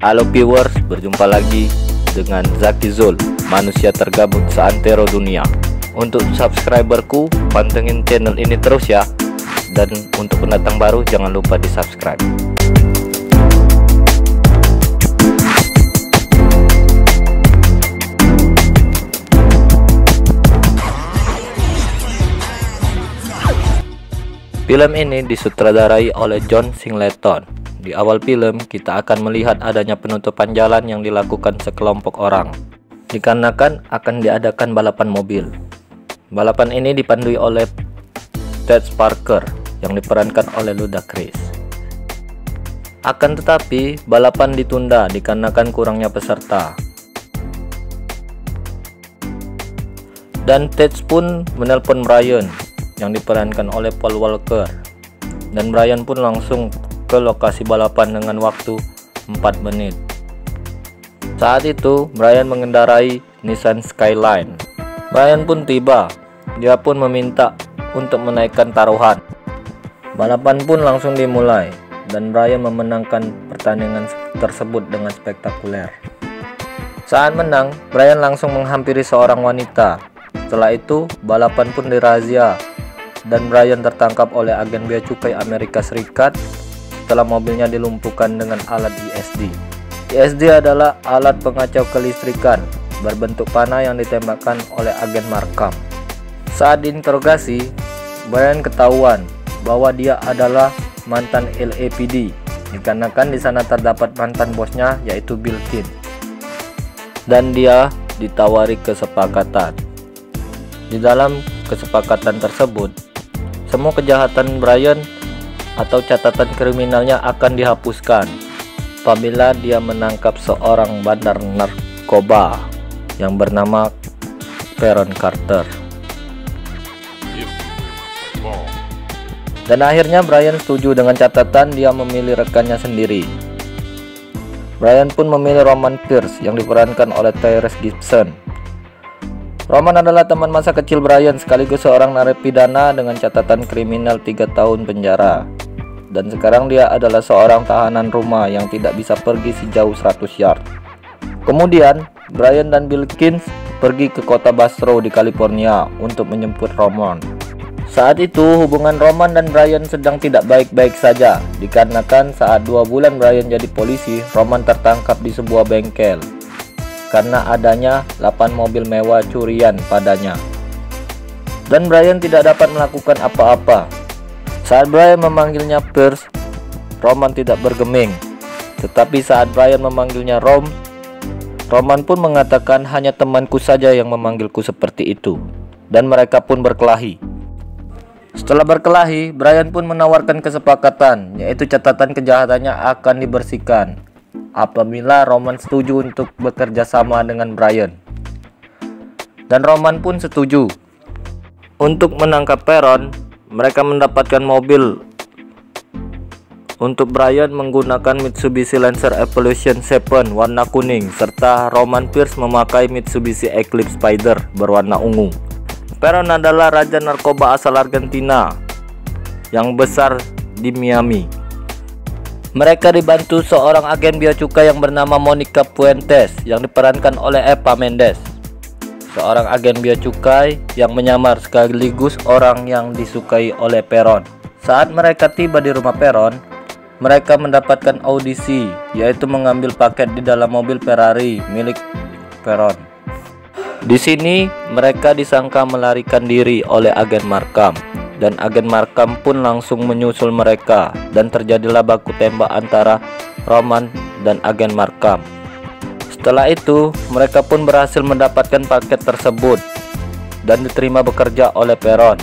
Halo viewers, berjumpa lagi dengan Zaki Zul, manusia tergabut seantero dunia. Untuk subscriberku, pantengin channel ini terus ya. Dan untuk pendatang baru, jangan lupa di subscribe. Film ini disutradarai oleh John Singleton. Di awal film, kita akan melihat adanya penutupan jalan yang dilakukan sekelompok orang, dikarenakan akan diadakan balapan mobil. Balapan ini dipandui oleh Ted Parker yang diperankan oleh Ludacris. Akan tetapi, balapan ditunda dikarenakan kurangnya peserta. Dan Ted pun menelpon Brian yang diperankan oleh Paul Walker. Dan Brian pun langsung ke lokasi balapan dengan waktu 4 menit. Saat itu Brian mengendarai Nissan Skyline. Brian pun tiba. Dia pun meminta untuk menaikkan taruhan. Balapan pun langsung dimulai dan Brian memenangkan pertandingan tersebut dengan spektakuler. Saat menang, Brian langsung menghampiri seorang wanita. Setelah itu balapan pun dirazia dan Brian tertangkap oleh agen bea cukai Amerika Serikat setelah mobilnya dilumpuhkan dengan alat ESD. ESD adalah alat pengacau kelistrikan berbentuk panah yang ditembakkan oleh agen Markham. Saat diinterogasi, Brian ketahuan bahwa dia adalah mantan LAPD, dikarenakan di sana terdapat mantan bosnya yaitu Bill King. Dan dia ditawari kesepakatan. Di dalam kesepakatan tersebut, semua kejahatan Brian atau catatan kriminalnya akan dihapuskan apabila dia menangkap seorang bandar narkoba yang bernama Peron Carter. Dan akhirnya Brian setuju dengan catatan dia memilih rekannya sendiri. Brian pun memilih Roman Pierce yang diperankan oleh Tyrese Gibson. Roman adalah teman masa kecil Brian sekaligus seorang narapidana dengan catatan kriminal 3 tahun penjara. Dan sekarang dia adalah seorang tahanan rumah yang tidak bisa pergi sejauh 100 yard. Kemudian, Brian dan Bill Kins pergi ke kota Bastrop di California untuk menjemput Roman. Saat itu, hubungan Roman dan Brian sedang tidak baik-baik saja, dikarenakan saat 2 bulan Brian jadi polisi, Roman tertangkap di sebuah bengkel karena adanya 8 mobil mewah curian padanya. Dan Brian tidak dapat melakukan apa-apa. Saat Brian memanggilnya Pierce, Roman tidak bergeming. Tetapi saat Brian memanggilnya Roman pun mengatakan hanya temanku saja yang memanggilku seperti itu. Dan mereka pun berkelahi. Setelah berkelahi, Brian pun menawarkan kesepakatan, yaitu catatan kejahatannya akan dibersihkan apabila Roman setuju untuk bekerja sama dengan Brian. Dan Roman pun setuju. Untuk menangkap Peron, mereka mendapatkan mobil. Untuk Brian menggunakan Mitsubishi Lancer Evolution 7 warna kuning, serta Roman Pierce memakai Mitsubishi Eclipse Spider berwarna ungu. Peron adalah raja narkoba asal Argentina yang besar di Miami. Mereka dibantu seorang agen bea cukai yang bernama Monica Puentes yang diperankan oleh Eva Mendes, seorang agen bea cukai yang menyamar sekaligus orang yang disukai oleh Peron. Saat mereka tiba di rumah Peron, mereka mendapatkan audisi, yaitu mengambil paket di dalam mobil Ferrari milik Peron. Di sini mereka disangka melarikan diri oleh agen Markham, dan agen Markham pun langsung menyusul mereka dan terjadilah baku tembak antara Roman dan agen Markham. Setelah itu, mereka pun berhasil mendapatkan paket tersebut dan diterima bekerja oleh Peron.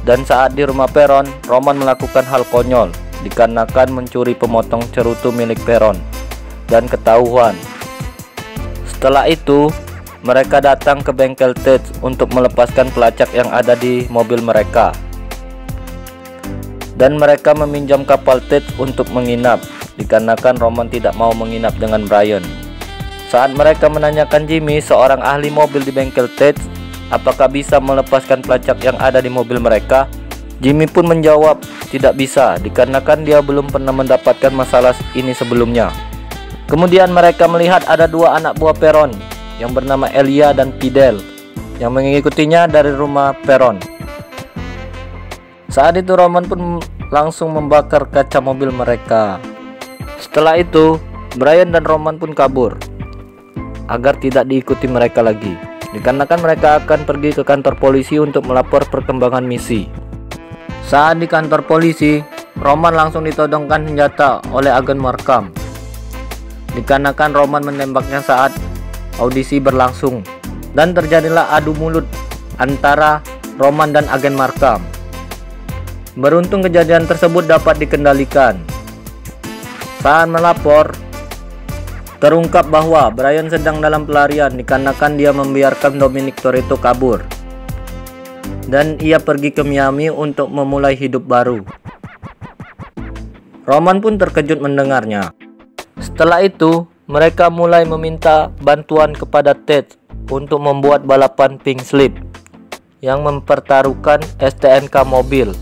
Dan saat di rumah Peron, Roman melakukan hal konyol dikarenakan mencuri pemotong cerutu milik Peron dan ketahuan. Setelah itu, mereka datang ke bengkel Ted untuk melepaskan pelacak yang ada di mobil mereka. Dan mereka meminjam kapal Ted untuk menginap dikarenakan Roman tidak mau menginap dengan Brian. Saat mereka menanyakan Jimmy, seorang ahli mobil di bengkel Ted, apakah bisa melepaskan pelacak yang ada di mobil mereka, Jimmy pun menjawab tidak bisa dikarenakan dia belum pernah mendapatkan masalah ini sebelumnya. Kemudian mereka melihat ada dua anak buah Peron yang bernama Elia dan Fidel yang mengikutinya dari rumah Peron. Saat itu Roman pun langsung membakar kaca mobil mereka. Setelah itu Brian dan Roman pun kabur agar tidak diikuti mereka lagi, dikarenakan mereka akan pergi ke kantor polisi untuk melapor perkembangan misi. Saat di kantor polisi, Roman langsung ditodongkan senjata oleh agen Markham, dikarenakan Roman menembaknya saat audisi berlangsung, dan terjadilah adu mulut antara Roman dan agen Markham. Beruntung kejadian tersebut dapat dikendalikan. Saat melapor, terungkap bahwa Brian sedang dalam pelarian dikarenakan dia membiarkan Dominic Toretto kabur, dan ia pergi ke Miami untuk memulai hidup baru. Roman pun terkejut mendengarnya. Setelah itu, mereka mulai meminta bantuan kepada Ted untuk membuat balapan pink slip yang mempertaruhkan STNK mobil,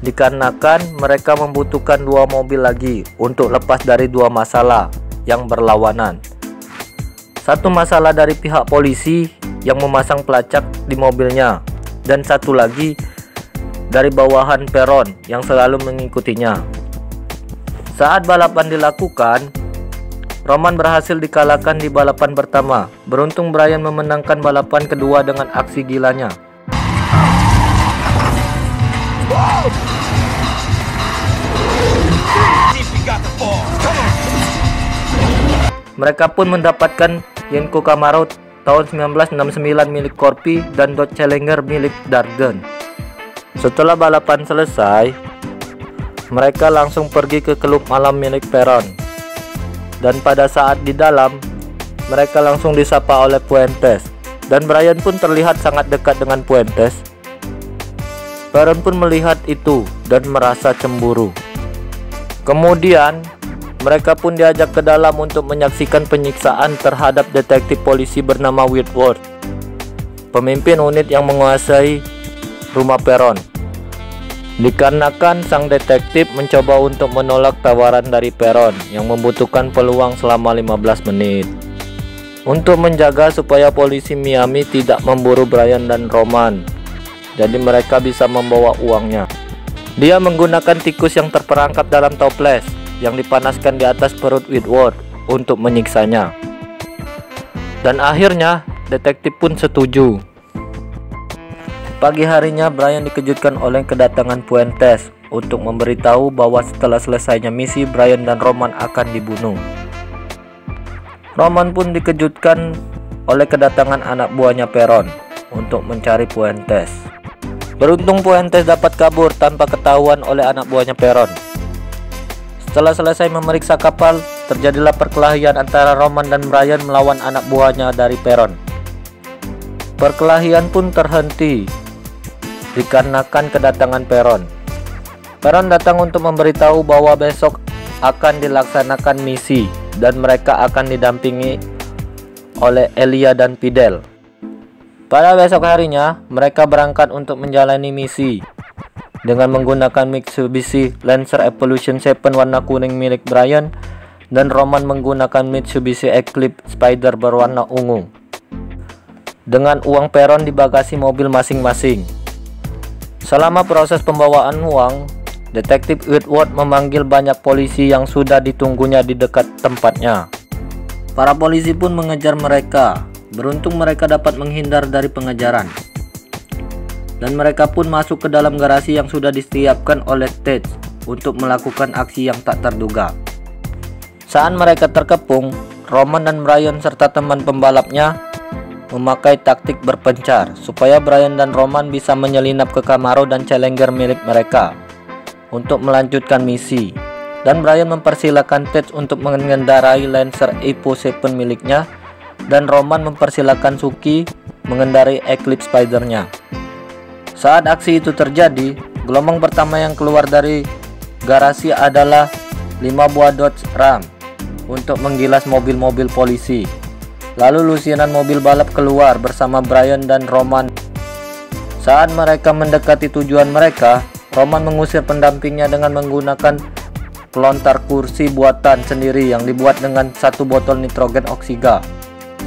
dikarenakan mereka membutuhkan dua mobil lagi untuk lepas dari dua masalah yang berlawanan. Satu masalah dari pihak polisi yang memasang pelacak di mobilnya, dan satu lagi dari bawahan Peron yang selalu mengikutinya. Saat balapan dilakukan, Roman berhasil dikalahkan di balapan pertama. Beruntung Brian memenangkan balapan kedua dengan aksi gilanya. Mereka pun mendapatkan Yenko Camaro tahun 1969 milik Corby dan Dodge Challenger milik Darden. Setelah balapan selesai, mereka langsung pergi ke klub malam milik Peron. Dan pada saat di dalam, mereka langsung disapa oleh Fuentes, dan Brian pun terlihat sangat dekat dengan Fuentes. Peron pun melihat itu dan merasa cemburu. Kemudian mereka pun diajak ke dalam untuk menyaksikan penyiksaan terhadap detektif polisi bernama Whitworth, pemimpin unit yang menguasai rumah Peron. Dikarenakan sang detektif mencoba untuk menolak tawaran dari Peron yang membutuhkan peluang selama 15 menit untuk menjaga supaya polisi Miami tidak memburu Brian dan Roman, jadi mereka bisa membawa uangnya. Dia menggunakan tikus yang terperangkap dalam toples yang dipanaskan di atas perut Whitworth untuk menyiksanya. Dan akhirnya detektif pun setuju. Pagi harinya Brian dikejutkan oleh kedatangan Fuentes untuk memberitahu bahwa setelah selesainya misi, Brian dan Roman akan dibunuh. Roman pun dikejutkan oleh kedatangan anak buahnya Peron untuk mencari Fuentes. Beruntung Fuentes dapat kabur tanpa ketahuan oleh anak buahnya Peron. Setelah selesai memeriksa kapal, terjadilah perkelahian antara Roman dan Brian melawan anak buahnya dari Peron. Perkelahian pun terhenti dikarenakan kedatangan Peron. Peron datang untuk memberitahu bahwa besok akan dilaksanakan misi dan mereka akan didampingi oleh Elia dan Fidel. Pada besok harinya, mereka berangkat untuk menjalani misi dengan menggunakan Mitsubishi Lancer Evolution 7 warna kuning milik Brian, dan Roman menggunakan Mitsubishi Eclipse Spider berwarna ungu dengan uang Peron di bagasi mobil masing-masing. Selama proses pembawaan uang, detektif Whitworth memanggil banyak polisi yang sudah ditunggunya di dekat tempatnya. Para polisi pun mengejar mereka. Beruntung mereka dapat menghindar dari pengejaran, dan mereka pun masuk ke dalam garasi yang sudah disiapkan oleh Ted untuk melakukan aksi yang tak terduga. Saat mereka terkepung, Roman dan Brian serta teman pembalapnya memakai taktik berpencar supaya Brian dan Roman bisa menyelinap ke Camaro dan Challenger milik mereka untuk melanjutkan misi, dan Brian mempersilahkan Ted untuk mengendarai Lancer Evo 7 miliknya, dan Roman mempersilahkan Suki mengendarai Eclipse Spider-nya. Saat aksi itu terjadi, gelombang pertama yang keluar dari garasi adalah 5 buah Dodge Ram untuk menggilas mobil-mobil polisi. Lalu lusinan mobil balap keluar bersama Brian dan Roman. Saat mereka mendekati tujuan mereka, Roman mengusir pendampingnya dengan menggunakan pelontar kursi buatan sendiri yang dibuat dengan 1 botol nitrogen oksiga.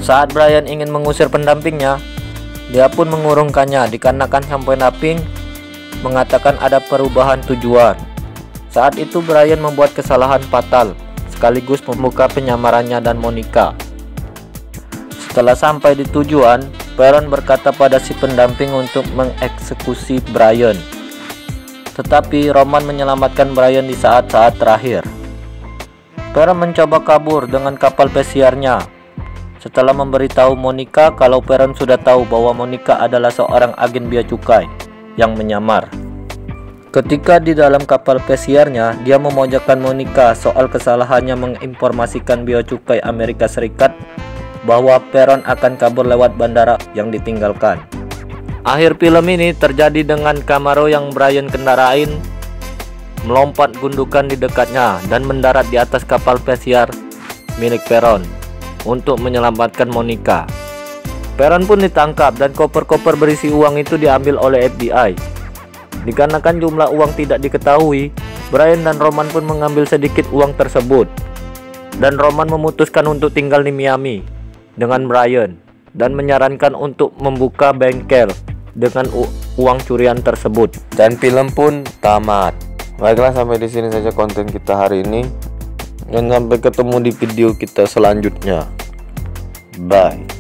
Saat Brian ingin mengusir pendampingnya, dia pun mengurungkannya dikarenakan sang pendamping mengatakan ada perubahan tujuan. Saat itu Brian membuat kesalahan fatal sekaligus membuka penyamarannya dan Monica. Setelah sampai di tujuan, Perron berkata pada si pendamping untuk mengeksekusi Brian. Tetapi Roman menyelamatkan Brian di saat-saat terakhir. Perron mencoba kabur dengan kapal pesiarnya. Setelah memberitahu Monica kalau Perron sudah tahu bahwa Monica adalah seorang agen bea cukai yang menyamar. Ketika di dalam kapal pesiarnya, dia memojokkan Monica soal kesalahannya menginformasikan bea cukai Amerika Serikat bahwa Perron akan kabur lewat bandara yang ditinggalkan. Akhir film ini terjadi dengan Camaro yang Brian kendarain melompat gundukan di dekatnya dan mendarat di atas kapal pesiar milik Perron untuk menyelamatkan Monica. Perron pun ditangkap dan koper-koper berisi uang itu diambil oleh FBI. Dikarenakan jumlah uang tidak diketahui, Brian dan Roman pun mengambil sedikit uang tersebut. Dan Roman memutuskan untuk tinggal di Miami dengan Brian dan menyarankan untuk membuka bengkel dengan uang curian tersebut. Dan film pun tamat. Baiklah, sampai di sini saja konten kita hari ini. Dan sampai ketemu di video kita selanjutnya. Bye.